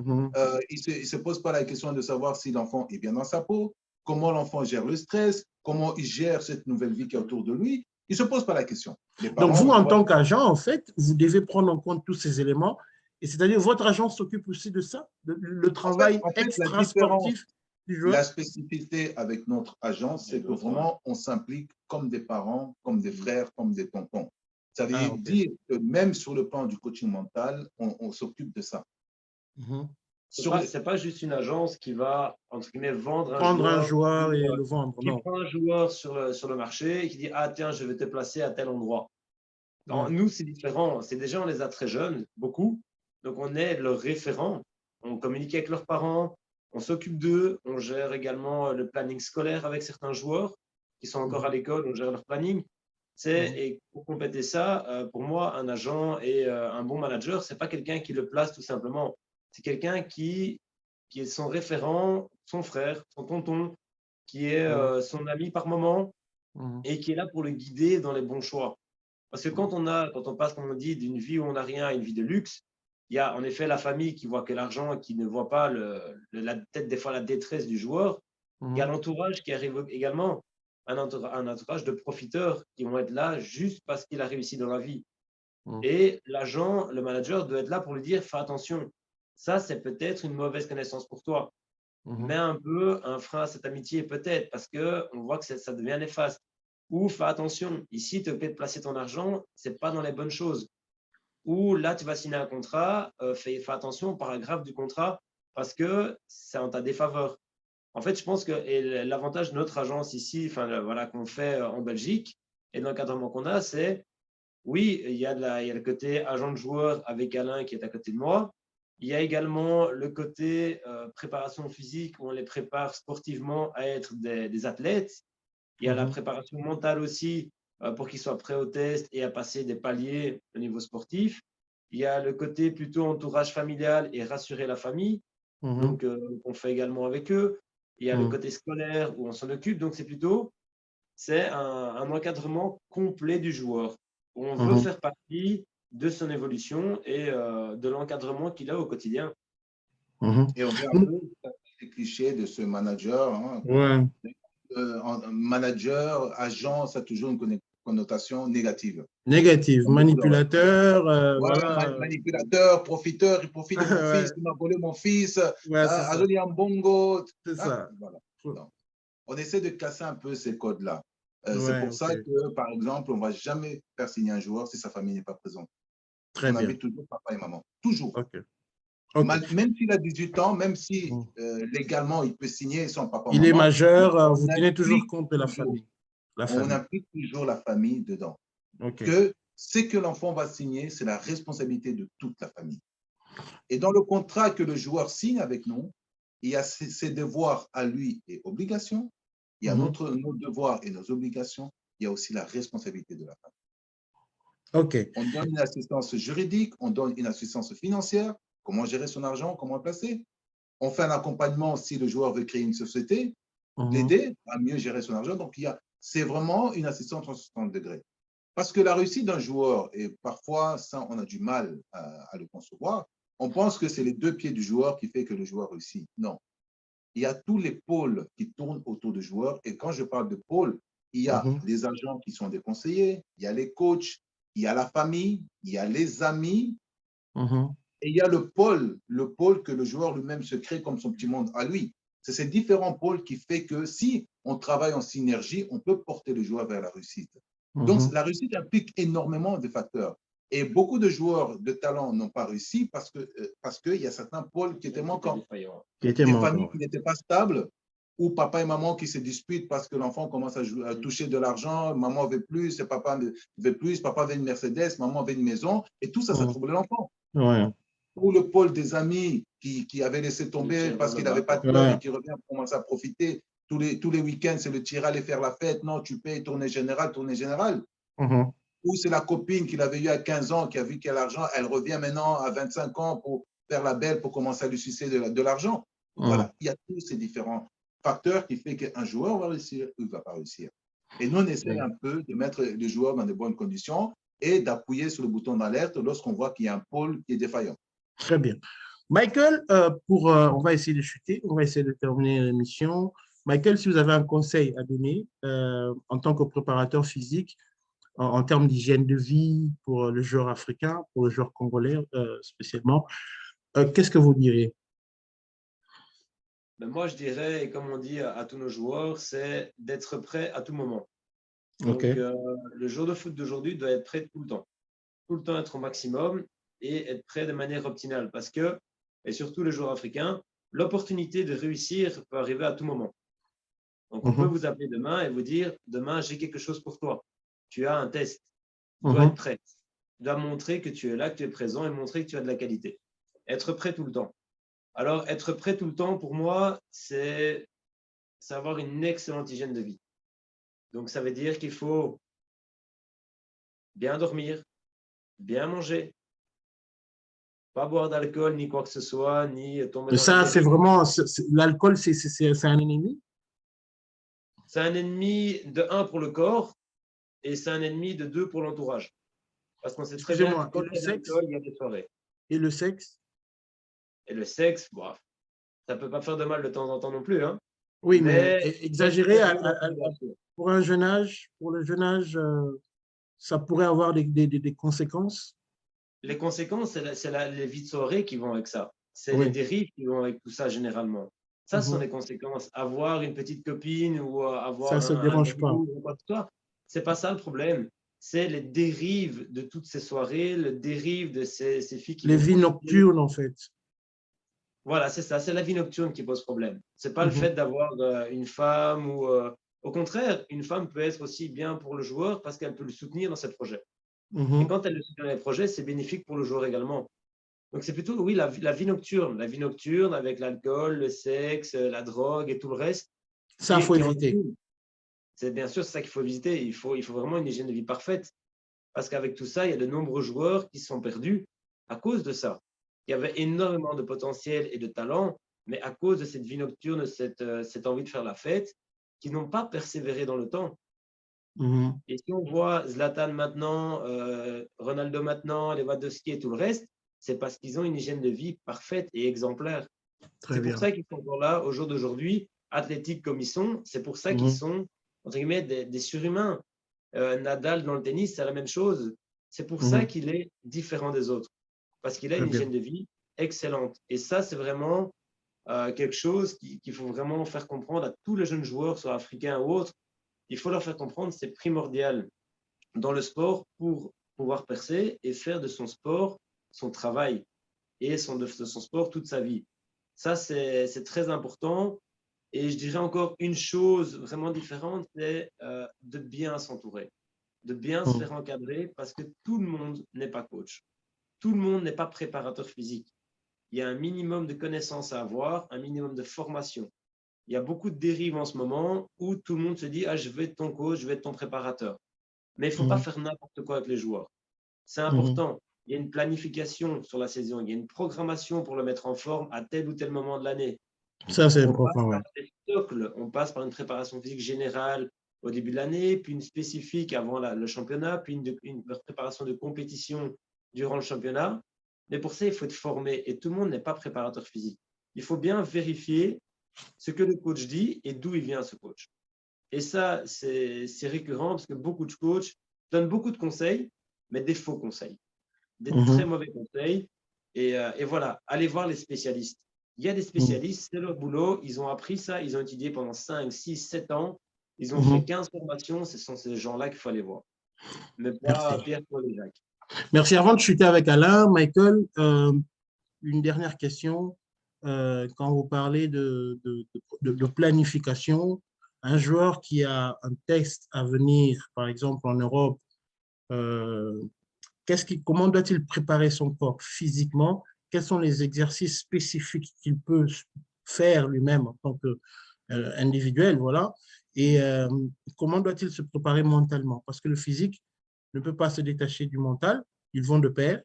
Ils ne se posent pas la question de savoir si l'enfant est bien dans sa peau, comment l'enfant gère le stress, comment il gère cette nouvelle vie qui est autour de lui. Ils ne se posent pas la question. Donc, vous, en tant qu'agent, en fait, vous devez prendre en compte tous ces éléments. Et c'est-à-dire, votre agent s'occupe aussi de ça, le travail extra-sportif du joueur. La spécificité avec notre agent, c'est que vraiment, on s'implique comme des parents, comme des frères, comme des tontons. Ça veut dire que même sur le plan du coaching mental, on s'occupe de ça. C'est pas juste une agence qui va, entre guillemets, vendre prendre un joueur et le vendre, qui prend un joueur sur le marché et qui dit « Ah, tiens, je vais te placer à tel endroit ». Nous, c'est différent. C'est déjà, on les a très jeunes, beaucoup. Donc, on est leur référent. On communique avec leurs parents, on s'occupe d'eux, on gère également le planning scolaire avec certains joueurs qui sont encore à l'école, on gère leur planning. Et pour compléter ça, pour moi, un agent et un bon manager, ce n'est pas quelqu'un qui le place tout simplement. C'est quelqu'un qui est son référent, son frère, son tonton, qui est son ami par moment et qui est là pour le guider dans les bons choix. Parce que quand on passe, comme on dit, d'une vie où on n'a rien à une vie de luxe, il y a en effet la famille qui voit que l'argent, qui ne voit pas peut-être des fois la détresse du joueur. Il y a l'entourage qui arrive également, un entourage de profiteurs qui vont être là juste parce qu'il a réussi dans la vie. Et l'agent, le manager doit être là pour lui dire, fais attention, ça c'est peut-être une mauvaise connaissance pour toi. Mets un peu un frein à cette amitié peut-être parce qu'on voit que ça devient néfaste. Ou fais attention, ici, te plaît de placer ton argent, ce n'est pas dans les bonnes choses. Ou là, tu vas signer un contrat, fais attention au paragraphe du contrat parce que c'est en ta défaveur. En fait, je pense que l'avantage de notre agence ici, voilà, qu'on fait en Belgique et l'encadrement qu'on a, c'est oui, il y a le côté agent de joueur avec Alain qui est à côté de moi. Il y a également le côté préparation physique où on les prépare sportivement à être des athlètes. Il y a la préparation mentale aussi pour qu'ils soient prêts au test et à passer des paliers au niveau sportif. Il y a le côté plutôt entourage familial et rassurer la famille, donc on fait également avec eux. Il y a le côté scolaire où on s'en occupe, donc c'est un encadrement complet du joueur. Où on veut faire partie de son évolution et de l'encadrement qu'il a au quotidien. Et on veut un peu les clichés de ce manager. Hein, manager, agent, ça a toujours une connotation négative. Négative, manipulateur. Voilà. Manipulateur, profiteur, il profite de mon fils, il m'a volé mon fils, Bongo. C'est ça. Voilà. Donc, on essaie de casser un peu ces codes-là. C'est pour ça que, par exemple, on ne va jamais faire signer un joueur si sa famille n'est pas présente. Très bien. On invite toujours papa et maman. Toujours. Okay. Même s'il a 18 ans, même si légalement il peut signer son papa et maman. Il est majeur, vous tenez toujours compte de la famille. On implique toujours la famille dedans. Que ce que l'enfant va signer, c'est la responsabilité de toute la famille. Et dans le contrat que le joueur signe avec nous, il y a ses devoirs à lui et obligations. Il y a nos devoirs et nos obligations. Il y a aussi la responsabilité de la famille. On donne une assistance juridique, on donne une assistance financière, comment gérer son argent, comment le placer. On fait un accompagnement si le joueur veut créer une société, l'aider à mieux gérer son argent. Donc, c'est vraiment une assistance 360 degrés. Parce que la réussite d'un joueur, et parfois, ça, on a du mal à le concevoir, on pense que c'est les 2 pieds du joueur qui fait que le joueur réussit. Non. Il y a tous les pôles qui tournent autour du joueur. Et quand je parle de pôles, il y a les agents qui sont des conseillers, il y a les coachs, il y a la famille, il y a les amis, et il y a le pôle que le joueur lui-même se crée comme son petit monde à lui. C'est ces différents pôles qui fait que si on travaille en synergie, on peut porter le joueur vers la réussite. Donc, la réussite implique énormément de facteurs. Et beaucoup de joueurs de talent n'ont pas réussi parce qu'il y a certains pôles qui étaient manquants. Des familles qui n'étaient pas stables, ou papa et maman qui se disputent parce que l'enfant commence à toucher de l'argent, maman ne veut plus, papa ne veut plus, papa veut une Mercedes, maman veut une maison, et tout ça, ça trouble l'enfant. Ou le pôle des amis qui avait laissé tomber parce qu'il n'avait pas de club et qui revient pour commencer à profiter. Tous les week-ends, c'est le tir aller faire la fête. Non, tu payes, tournée générale. Ou c'est la copine qu'il avait eue à 15 ans, qui a vu qu'il y a l'argent, elle revient maintenant à 25 ans pour faire la belle, pour commencer à lui sucer de l'argent. Voilà, il y a tous ces différents facteurs qui font qu'un joueur va réussir ou ne va pas réussir. Et nous, on essaie un peu de mettre les joueurs dans de bonnes conditions et d'appuyer sur le bouton d'alerte lorsqu'on voit qu'il y a un pôle qui est défaillant. Très bien. Michael, on va essayer de chuter, on va essayer de terminer l'émission. Michael, si vous avez un conseil à donner en tant que préparateur physique, en termes d'hygiène de vie pour le joueur africain, pour le joueur congolais spécialement, qu'est-ce que vous diriez? Moi, je dirais, et comme on dit à tous nos joueurs, c'est d'être prêt à tout moment. Donc, le joueur de foot d'aujourd'hui doit être prêt tout le temps être au maximum et être prêt de manière optimale. Parce que et surtout les joueurs africains, l'opportunité de réussir peut arriver à tout moment. Donc, on peut vous appeler demain et vous dire, demain, j'ai quelque chose pour toi. Tu as un test. Tu dois être prêt. Tu dois montrer que tu es là, que tu es présent et montrer que tu as de la qualité. Être prêt tout le temps. Alors, être prêt tout le temps, pour moi, c'est avoir une excellente hygiène de vie. Donc, ça veut dire qu'il faut bien dormir, bien manger, pas boire d'alcool, ni quoi que ce soit, ni tomber Mais dans ça, les c'est dérives. vraiment, l'alcool, c'est un ennemi? C'est un ennemi de 1 pour le corps et c'est un ennemi de 2 pour l'entourage. Parce qu'on sait très bien que Excusez-moi, quand il y a de l'alcool, il y a des soirées. Et le sexe? Et le sexe, bon, ça ne peut pas faire de mal de temps en temps non plus. Hein. Oui, mais Mais être exagéré contrôlé dans la modération. pour un jeune âge, pour le jeune âge, ça pourrait avoir des conséquences. Les conséquences, c'est les vies de soirée qui vont avec ça. C'est les Oui. dérives qui vont avec tout ça généralement. Ça, ce sont les conséquences. Avoir une petite copine ou avoir Ça ne un dérange pas. amour ou quoi que ce soit, ce n'est pas ça le problème. C'est les dérives de toutes ces soirées, les dérives de ces filles qui Les vont vies profiter. nocturnes, en fait. Voilà, c'est ça. C'est la vie nocturne qui pose problème. Ce n'est pas le fait d'avoir une femme ou… au contraire, une femme peut être aussi bien pour le joueur parce qu'elle peut le soutenir dans ses projets. Et quand elle le soutient dans les projets, c'est bénéfique pour le joueur également. Donc, c'est plutôt, oui, la vie nocturne. La vie nocturne avec l'alcool, le sexe, la drogue et tout le reste. Ça, il faut éviter. C'est bien sûr ça qu'il faut visiter. Il faut vraiment une hygiène de vie parfaite. Parce qu'avec tout ça, il y a de nombreux joueurs qui sont perdus à cause de ça. Il y avait énormément de potentiel et de talent, mais à cause de cette vie nocturne, cette envie de faire la fête, qui n'ont pas persévéré dans le temps. Et si on voit Zlatan maintenant, Ronaldo maintenant, Lewandowski et tout le reste, c'est parce qu'ils ont une hygiène de vie parfaite et exemplaire. C'est pour ça qu'ils sont encore là au jour d'aujourd'hui, athlétiques comme ils sont. C'est pour ça qu'ils sont, entre guillemets, des surhumains. Nadal dans le tennis, c'est la même chose. C'est pour ça qu'il est différent des autres, parce qu'il a une hygiène de vie excellente. Et ça, c'est vraiment quelque chose qu'il faut vraiment faire comprendre à tous les jeunes joueurs, soit africains ou autres. Il faut leur faire comprendre que c'est primordial dans le sport pour pouvoir percer et faire de son sport son travail et de son sport toute sa vie. Ça, c'est très important. Et je dirais encore une chose vraiment différente, c'est de bien s'entourer, de bien se faire encadrer parce que tout le monde n'est pas coach. Tout le monde n'est pas préparateur physique. Il y a un minimum de connaissances à avoir, un minimum de formation. Il y a beaucoup de dérives en ce moment où tout le monde se dit « Ah, je vais être ton coach, je vais être ton préparateur ». Mais il ne faut pas faire n'importe quoi avec les joueurs. C'est important. Il y a une planification sur la saison. Il y a une programmation pour le mettre en forme à tel ou tel moment de l'année. Ça, c'est important. On passe par une préparation physique générale au début de l'année, puis une spécifique avant le championnat, puis une préparation de compétition durant le championnat. Mais pour ça, il faut être formé. Et tout le monde n'est pas préparateur physique. Il faut bien vérifier ce que le coach dit et d'où il vient ce coach. Et ça, c'est récurrent parce que beaucoup de coachs donnent beaucoup de conseils, mais des faux conseils, des très mauvais conseils. Et voilà, allez voir les spécialistes. Il y a des spécialistes, c'est leur boulot, ils ont appris ça, ils ont étudié pendant 5, 6, 7 ans, ils ont fait 15 formations, ce sont ces gens-là qu'il faut aller voir. Mais pas Pierre, Paul et Jacques. Merci. Avant de chuter avec Alain, Michael, une dernière question. Quand vous parlez de planification, un joueur qui a un test à venir, par exemple en Europe, comment doit-il préparer son corps physiquement? Quels sont les exercices spécifiques qu'il peut faire lui-même en tant qu'individuel, voilà. Et comment doit-il se préparer mentalement? Parce que le physique ne peut pas se détacher du mental, ils vont de pair.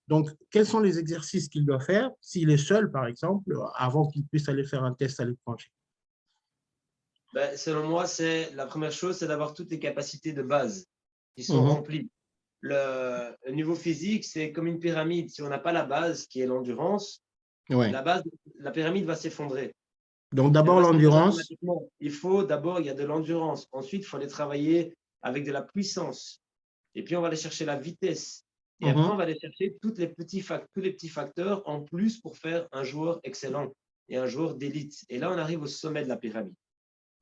Donc, quels sont les exercices qu'il doit faire s'il est seul, par exemple, avant qu'il puisse aller faire un test à l'étranger? Selon moi, la première chose, c'est d'avoir toutes les capacités de base qui sont remplies. Le niveau physique, c'est comme une pyramide. Si on n'a pas la base, qui est l'endurance, la pyramide va s'effondrer. Donc, d'abord l'endurance. Il faut d'abord, il y a de l'endurance. Ensuite, il faut aller travailler avec de la puissance. Et puis, on va aller chercher la vitesse. Et après, on va aller chercher tous les petits facteurs en plus pour faire un joueur excellent et un joueur d'élite. Et là, on arrive au sommet de la pyramide.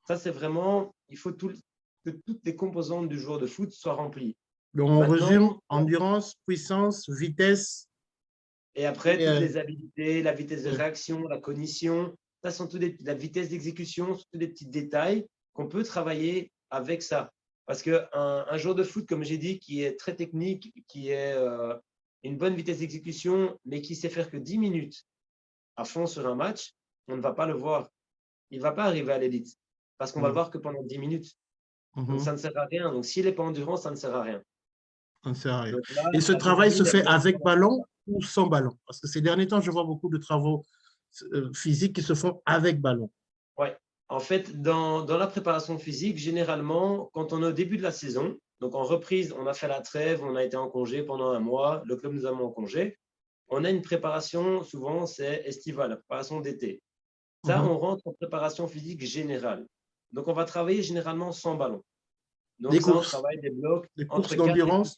Ça, c'est vraiment, il faut que toutes les composantes du joueur de foot soient remplies. Donc, on résume endurance, puissance, vitesse Et après, toutes les habilités, la vitesse de réaction, la cognition, ça sont la vitesse d'exécution, sont tous des petits détails qu'on peut travailler avec ça. Parce qu'un joueur de foot, comme j'ai dit, qui est très technique, qui est une bonne vitesse d'exécution, mais qui sait faire que 10 minutes à fond sur un match, on ne va pas le voir. Il ne va pas arriver à l'élite parce qu'on va le voir que pendant 10 minutes. Donc, ça ne sert à rien. Donc, s'il n'est pas endurant, ça ne sert à rien. Ça ne sert à rien. Donc, là, et ce travail se fait avec ballon ou sans ballon? Parce que ces derniers temps, je vois beaucoup de travaux physiques qui se font avec ballon. Oui. En fait, dans la préparation physique, généralement, quand on est au début de la saison, donc en reprise, on a fait la trêve, on a été en congé pendant un mois, le club nous a mis en congé. On a une préparation, souvent, c'est estivale, la préparation d'été. Ça, on rentre en préparation physique générale. Donc, on va travailler généralement sans ballon. Donc, des ça, courses. on travaille des blocs des entre courses d'endurance.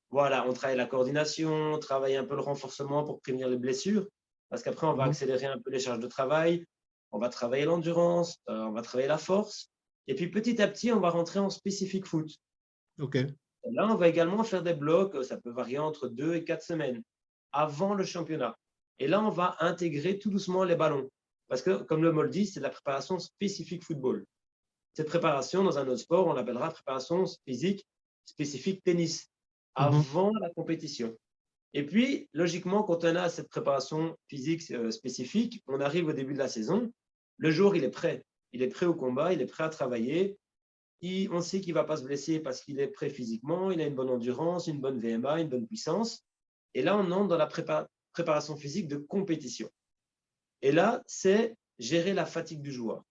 Voilà, on travaille la coordination, on travaille un peu le renforcement pour prévenir les blessures, parce qu'après, on va accélérer un peu les charges de travail, on va travailler l'endurance, on va travailler la force. Et puis, petit à petit, on va rentrer en spécifique foot. OK. Et là, on va également faire des blocs, ça peut varier entre 2 et 4 semaines, avant le championnat. Et là, on va intégrer tout doucement les ballons. Parce que, comme le mot le dit, c'est de la préparation spécifique football. Cette préparation, dans un autre sport, on l'appellera préparation physique spécifique tennis, avant la compétition. Et puis, logiquement, quand on a cette préparation physique spécifique, on arrive au début de la saison, le jour, il est prêt. Il est prêt au combat, il est prêt à travailler. On sait qu'il ne va pas se blesser parce qu'il est prêt physiquement, il a une bonne endurance, une bonne VMA, une bonne puissance. Et là, on entre dans la préparation physique de compétition. Et là, c'est gérer la fatigue du joueur,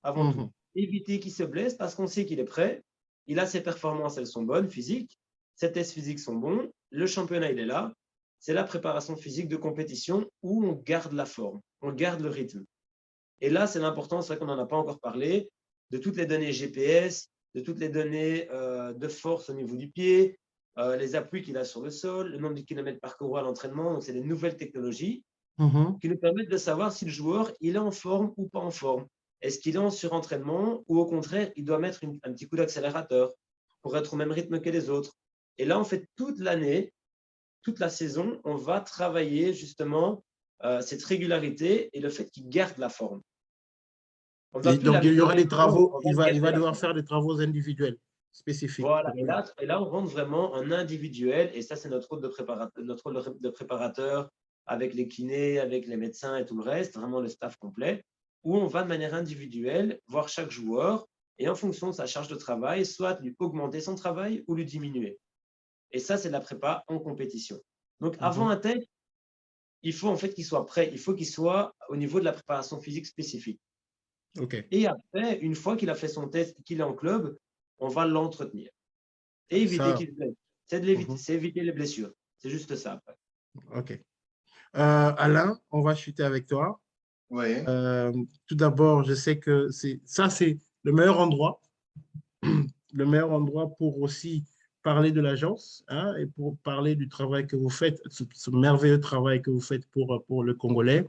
avant tout. Éviter qu'il se blesse parce qu'on sait qu'il est prêt, il a ses performances, elles sont bonnes, physiques, ses tests physiques sont bons, le championnat, il est là. C'est la préparation physique de compétition où on garde la forme, on garde le rythme. Et là, c'est l'important, c'est vrai qu'on n'en a pas encore parlé, de toutes les données GPS, de toutes les données de force au niveau du pied, les appuis qu'il a sur le sol, le nombre de kilomètres parcourus à l'entraînement. Donc, c'est des nouvelles technologies qui nous permettent de savoir si le joueur il est en forme ou pas en forme. Est-ce qu'il est en surentraînement ou au contraire, il doit mettre un petit coup d'accélérateur pour être au même rythme que les autres. Et là, en fait, toute l'année, toute la saison, on va travailler justement cette régularité et le fait qu'il garde la forme. Et donc, il y aura des travaux, il va devoir faire des travaux individuels spécifiques. Voilà, et là, on rentre vraiment en individuel, et ça, c'est notre rôle de préparateur avec les kinés, avec les médecins et tout le reste, vraiment le staff complet, où on va de manière individuelle voir chaque joueur, et en fonction de sa charge de travail, soit lui augmenter son travail ou lui diminuer. Et ça, c'est de la prépa en compétition. Donc, avant un test, il faut en fait qu'il soit prêt, il faut qu'il soit au niveau de la préparation physique spécifique. Et après, une fois qu'il a fait son test, qu'il est en club, on va l'entretenir. Et éviter qu'il se blesse. C'est éviter les blessures. C'est juste ça après. OK. Alain, on va chuter avec toi. Oui. Tout d'abord, je sais que ça, c'est le meilleur endroit. Le meilleur endroit pour aussi parler de l'agence et pour parler du travail que vous faites, ce merveilleux travail que vous faites pour le Congolais.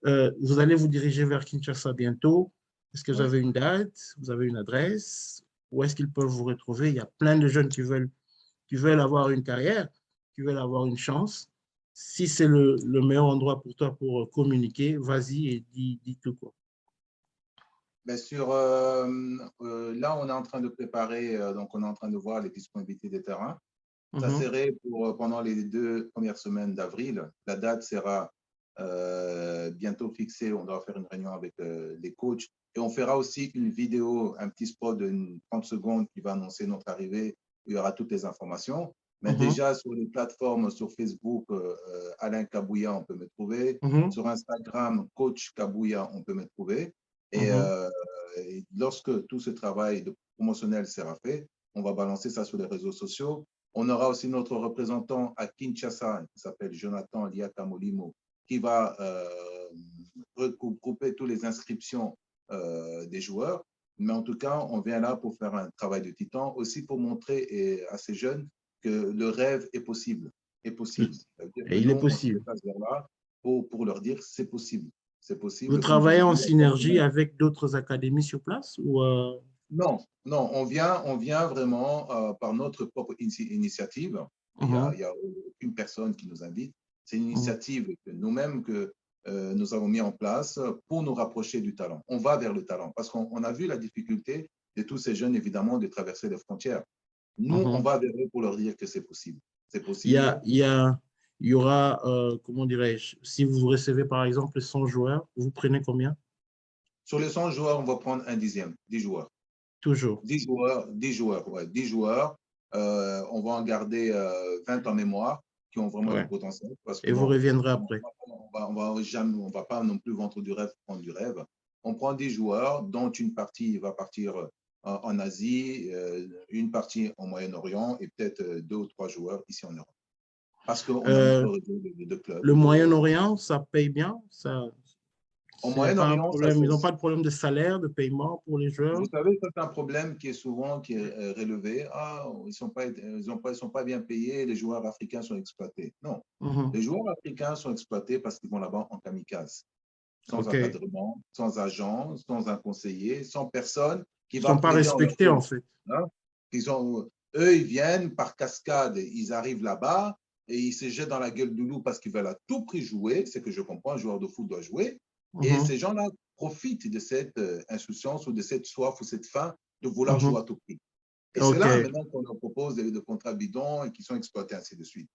Vous allez vous diriger vers Kinshasa bientôt. Est-ce que vous avez une date? Vous avez une adresse? Où est-ce qu'ils peuvent vous retrouver? Il y a plein de jeunes qui veulent avoir une carrière, qui veulent avoir une chance. Si c'est le meilleur endroit pour toi pour communiquer, vas-y et dis tout quoi. Bien sûr, là, on est en train de préparer, donc on est en train de voir les disponibilités des terrains. Ça serait pendant les 2 premières semaines d'avril. La date sera bientôt fixée. On doit faire une réunion avec les coachs. Et on fera aussi une vidéo, un petit spot de 30 secondes qui va annoncer notre arrivée, où il y aura toutes les informations. Mais déjà, sur les plateformes, sur Facebook, Alain Kabouya, on peut me trouver. Sur Instagram, Coach Kabouya, on peut me trouver. Et lorsque tout ce travail de promotionnel sera fait, on va balancer ça sur les réseaux sociaux. On aura aussi notre représentant à Kinshasa, qui s'appelle Jonathan Liakamolimo, qui va regrouper toutes les inscriptions des joueurs. Mais en tout cas, on vient là pour faire un travail de titan, aussi pour montrer à ces jeunes que le rêve est possible. Est possible. Et il est possible. Pour leur dire c'est possible. C'est possible. Vous travaillez en synergie avec d'autres académies sur place ou Non, on vient vraiment par notre propre initiative. Il n'y a aucune personne qui nous invite. C'est une initiative que nous-mêmes que nous avons mis en place pour nous rapprocher du talent. On va vers le talent parce qu'on a vu la difficulté de tous ces jeunes, évidemment, de traverser les frontières. Nous, on va vers eux pour leur dire que c'est possible. C'est possible. Il y aura, comment dirais-je, si vous recevez par exemple 100 joueurs, vous prenez combien? Sur les 100 joueurs, on va prendre un dixième, 10 joueurs. Toujours. 10 joueurs, ouais, 10 joueurs. On va en garder 20 en mémoire qui ont vraiment le potentiel. Parce que, et vous reviendrez après. On va pas non plus vendre du rêve pour prendre du rêve. On prend 10 joueurs, dont une partie va partir en Asie, une partie au Moyen-Orient et peut-être 2 ou 3 joueurs ici en Europe. Parce qu'on a notre réseau de clubs. Le Moyen-Orient, ça paye bien? Au Moyen-Orient, ils n'ont pas de problème de salaire, de paiement pour les joueurs? Vous savez, c'est un problème qui est souvent relevé. Ah, ils sont pas bien payés, les joueurs africains sont exploités. Non, les joueurs africains sont exploités parce qu'ils vont là-bas en kamikaze, sans encadrement, sans agent, sans un conseiller, sans personne qui va. Ils ne sont pas respectés en fait. Hein? Eux, ils viennent par cascade, ils arrivent là-bas et ils se jettent dans la gueule du loup parce qu'ils veulent à tout prix jouer. C'est que je comprends, un joueur de foot doit jouer. Et ces gens-là profitent de cette insouciance ou de cette soif ou cette faim de vouloir jouer à tout prix. Et c'est là maintenant qu'on leur propose des contrats bidons et qui sont exploités ainsi de suite.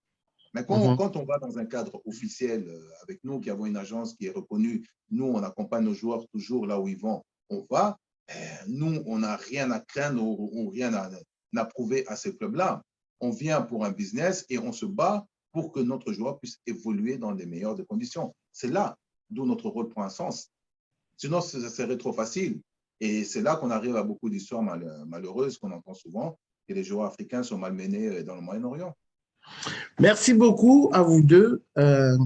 Mais quand on va dans un cadre officiel avec nous, qui avons une agence qui est reconnue, nous, on accompagne nos joueurs toujours là où ils vont, on va, nous, on n'a rien à craindre ou rien à prouver à ces clubs-là. On vient pour un business et on se bat pour que notre joueur puisse évoluer dans les meilleures des conditions. C'est là d'où notre rôle prend un sens. Sinon, ça serait trop facile. Et c'est là qu'on arrive à beaucoup d'histoires malheureuses qu'on entend souvent, que les joueurs africains sont malmenés dans le Moyen-Orient. Merci beaucoup à vous deux.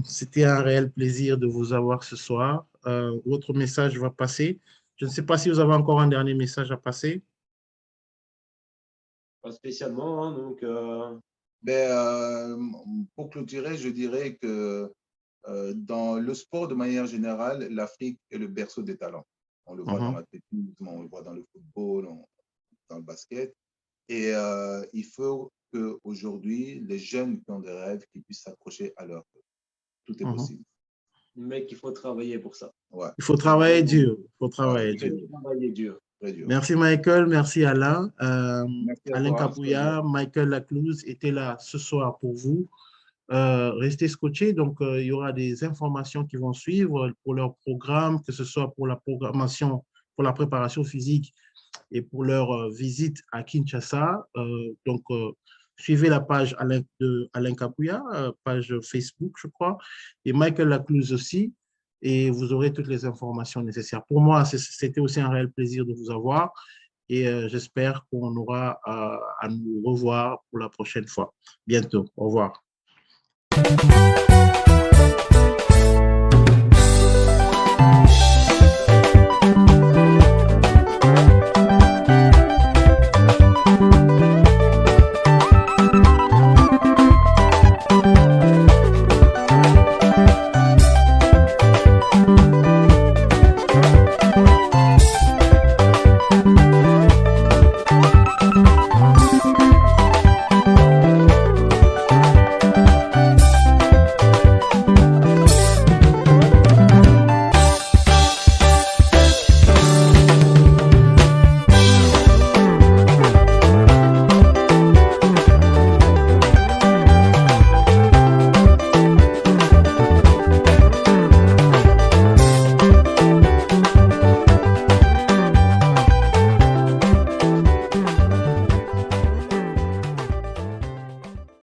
C'était un réel plaisir de vous avoir ce soir. Votre message va passer. Je ne sais pas si vous avez encore un dernier message à passer. Pas spécialement. Hein, donc, pour clôturer, je dirais que dans le sport, de manière générale, l'Afrique est le berceau des talents. On le voit dans l'athlétisme, on le voit dans le football, dans le basket. Et il faut qu'aujourd'hui, les jeunes qui ont des rêves, qui puissent s'accrocher à leur rêve. Tout est possible. Mais qu'il faut travailler pour ça. Ouais. Il faut travailler dur. Il faut travailler dur. Merci Michael, merci Alain. Alain Kabouya, Michael Laclouse était là ce soir pour vous. Restez scotchés, donc il y aura des informations qui vont suivre pour leur programme, que ce soit pour la programmation, pour la préparation physique et pour leur visite à Kinshasa. Donc, suivez la page de Alain Kabouya, page Facebook, je crois, et Michael Laclouse aussi, et vous aurez toutes les informations nécessaires. Pour moi, c'était aussi un réel plaisir de vous avoir, et j'espère qu'on aura à nous revoir pour la prochaine fois. Bientôt. Au revoir.